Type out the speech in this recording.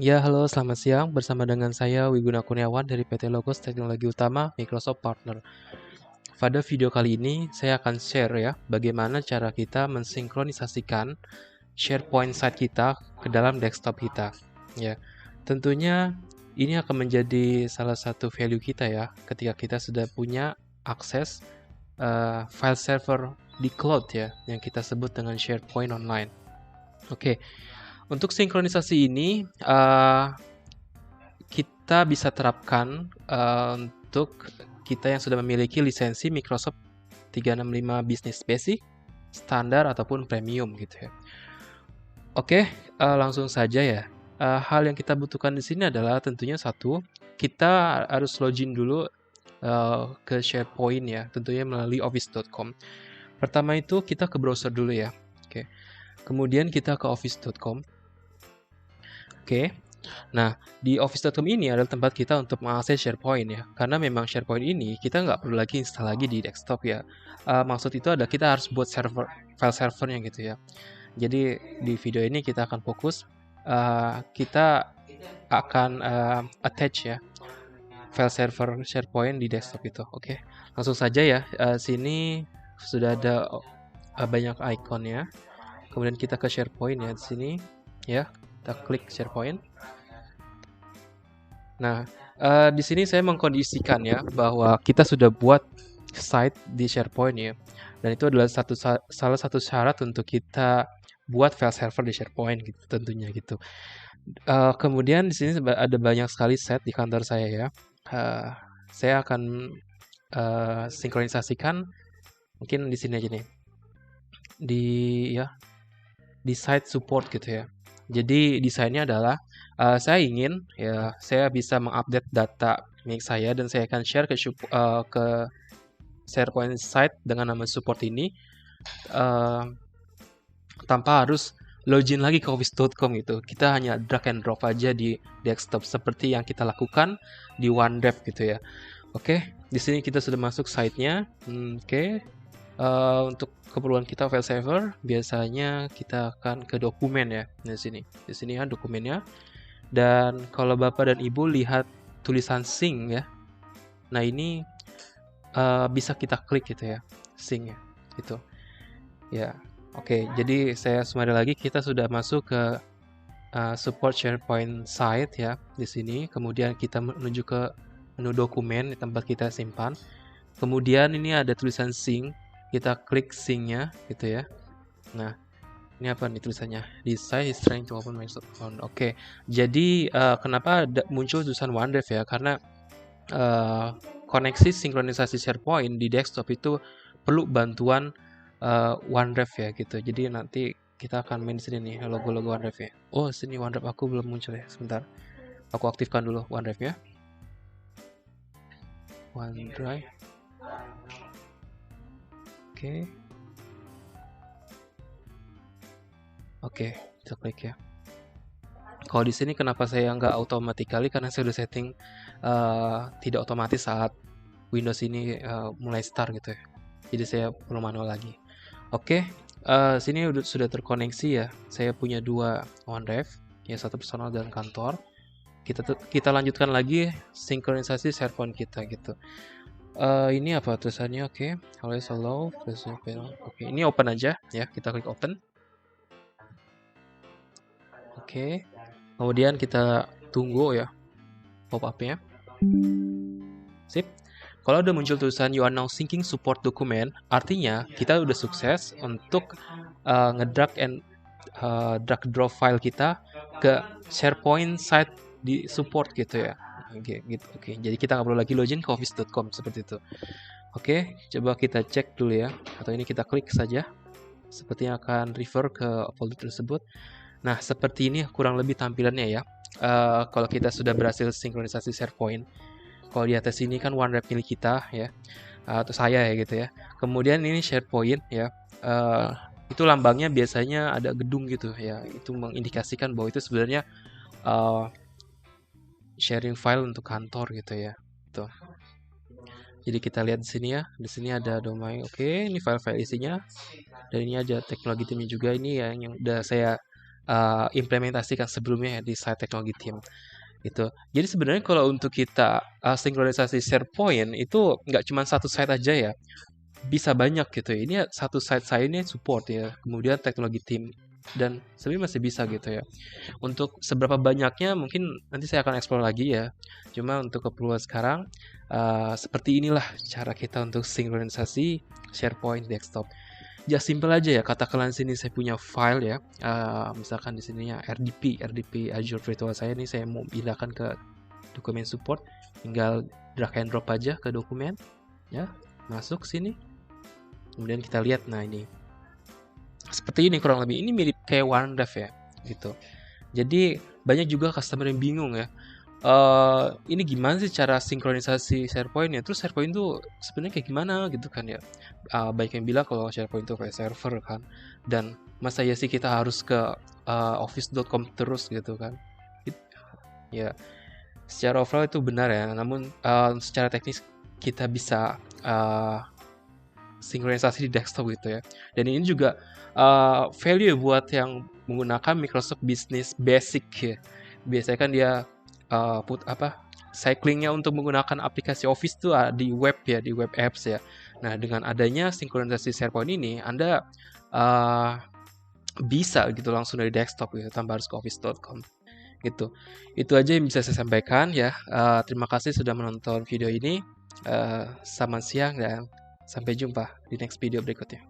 Ya, halo, selamat siang. Bersama dengan saya Wiguna Kurniawan dari PT Logos Teknologi Utama Microsoft Partner. Pada video kali ini, saya akan share ya bagaimana cara kita mensinkronisasikan SharePoint site kita ke dalam desktop kita. Ya, tentunya ini akan menjadi salah satu value kita ya ketika kita sudah punya akses file server di cloud ya yang kita sebut dengan SharePoint Online. Oke, untuk sinkronisasi ini kita bisa terapkan untuk kita yang sudah memiliki lisensi Microsoft 365 Business Basic, standar ataupun premium gitu ya. Oke, langsung saja ya. Hal yang kita butuhkan di sini adalah tentunya satu, kita harus login dulu ke SharePoint ya, tentunya melalui office.com. Pertama itu kita ke browser dulu ya. Oke. Kemudian kita ke office.com. Oke. Nah, di office.com ini adalah tempat kita untuk mengakses SharePoint ya. Karena memang SharePoint ini kita nggak perlu lagi install lagi di desktop ya. Maksud itu adalah kita harus buat file servernya gitu ya. Jadi di video ini kita akan fokus, kita akan attach ya file server SharePoint di desktop itu. Oke, langsung saja ya. Sini sudah ada banyak ikonnya. Kemudian kita ke SharePoint ya di sini ya. Kita klik SharePoint. Nah, di sini saya mengkondisikan ya bahwa kita sudah buat site di SharePoint ya. Dan itu adalah salah satu syarat untuk kita buat file server di SharePoint gitu tentunya gitu. Kemudian di sini ada banyak sekali set di kantor saya ya. Saya akan sinkronisasikan mungkin di sini aja nih. Di site support gitu ya. Jadi desainnya adalah saya ingin ya saya bisa mengupdate data milik saya dan saya akan share ke SharePoint site dengan nama support ini tanpa harus login lagi ke office.com gitu. Kita hanya drag and drop aja di desktop seperti yang kita lakukan di OneDrive gitu ya. Oke, di sini kita sudah masuk site-nya. Oke. Untuk keperluan kita file server, biasanya kita akan ke dokumen ya. Di sini ya dokumennya. Dan kalau Bapak dan Ibu lihat tulisan sync ya. Nah, ini bisa kita klik gitu ya, sync ya. Gitu. Ya. Oke, jadi saya summary lagi, kita sudah masuk ke support SharePoint site ya di sini. Kemudian kita menuju ke menu dokumen di tempat kita simpan. Kemudian ini ada tulisan sync, kita klik sync-nya gitu ya. Nah, ini apa nih tulisannya? Design is trying to open my phone. Oke, jadi kenapa muncul tulisan OneDrive ya? Karena koneksi sinkronisasi SharePoint di desktop itu perlu bantuan OneDrive ya gitu. Jadi nanti kita akan main di sini nih logo-logo OneDrive ya. Oh, sini OneDrive aku belum muncul ya. Sebentar. Aku aktifkan dulu OneDrive-nya. OneDrive. Oke. Oke, kita klik ya. Kalau di sini kenapa saya nggak automatically karena saya udah setting tidak otomatis saat Windows ini mulai start gitu ya. Jadi saya perlu manual lagi. Oke, sini sudah terkoneksi ya. Saya punya 2 OneDrive, ya satu personal dan kantor. Kita lanjutkan lagi sinkronisasi SharePoint kita gitu. Ini apa tulisannya? Oke, always allow. Oke, ini open aja ya. Kita klik open. Oke. Kemudian kita tunggu ya pop-up-nya. Sip. Kalau udah muncul tulisan you are now syncing support document, artinya kita udah sukses untuk ngedrag and drag drop file kita ke SharePoint site di support gitu ya. Oke, gitu. Oke, jadi kita nggak perlu lagi login ke office.com seperti itu. Oke, coba kita cek dulu ya. Atau ini kita klik saja. Sepertinya akan refer ke folder tersebut. Nah, seperti ini kurang lebih tampilannya ya. Kalau kita sudah berhasil sinkronisasi SharePoint. Kalau di atas ini kan OneDrive milik kita ya, atau saya ya gitu ya. Kemudian ini SharePoint ya. Itu lambangnya biasanya ada gedung gitu ya. Itu mengindikasikan bahwa itu sebenarnya sharing file untuk kantor gitu ya. Tuh. Jadi kita lihat di sini ya. Di sini ada domain. Oke, ini file-file isinya. Dan ini ada teknologi timnya juga ini ya yang udah saya implementasikan sebelumnya ya di side teknologi tim gitu. Jadi sebenarnya kalau untuk kita sinkronisasi SharePoint itu nggak cuma satu site aja ya, bisa banyak gitu ya. Ini satu site saya ini support ya, kemudian teknologi tim dan sebenarnya masih bisa gitu ya. Untuk seberapa banyaknya mungkin nanti saya akan explore lagi ya. Cuma untuk keperluan sekarang, seperti inilah cara kita untuk sinkronisasi SharePoint desktop. Ya simple aja ya, katakanlah di sini saya punya file ya, misalkan di sininya RDP Azure Virtual saya ini saya mau pindahkan ke dokumen support, tinggal drag and drop aja ke dokumen, ya masuk sini, kemudian kita lihat, nah ini seperti ini kurang lebih, ini mirip kayak OneDrive ya, gitu. Jadi banyak juga customer yang bingung ya, ini gimana sih cara sinkronisasi SharePoint ya? Terus SharePoint tuh sebenarnya kayak gimana gitu kan ya? Banyak yang bilang kalau SharePoint itu kayak server kan, dan masa ya sih kita harus ke office.com terus gitu kan? Ya, secara overall itu benar ya. Namun secara teknis kita bisa sinkronisasi di desktop gitu ya. Dan ini juga value buat yang menggunakan Microsoft Business Basic ya. Biasanya kan dia cyclingnya untuk menggunakan aplikasi Office tuh di web ya, di web apps ya. Nah, dengan adanya sinkronisasi SharePoint ini, Anda bisa gitu langsung dari desktop gitu, tanpa harus ke office.com gitu. Itu aja yang bisa saya sampaikan ya. Terima kasih sudah menonton video ini. Selamat siang dan sampai jumpa di next video berikutnya.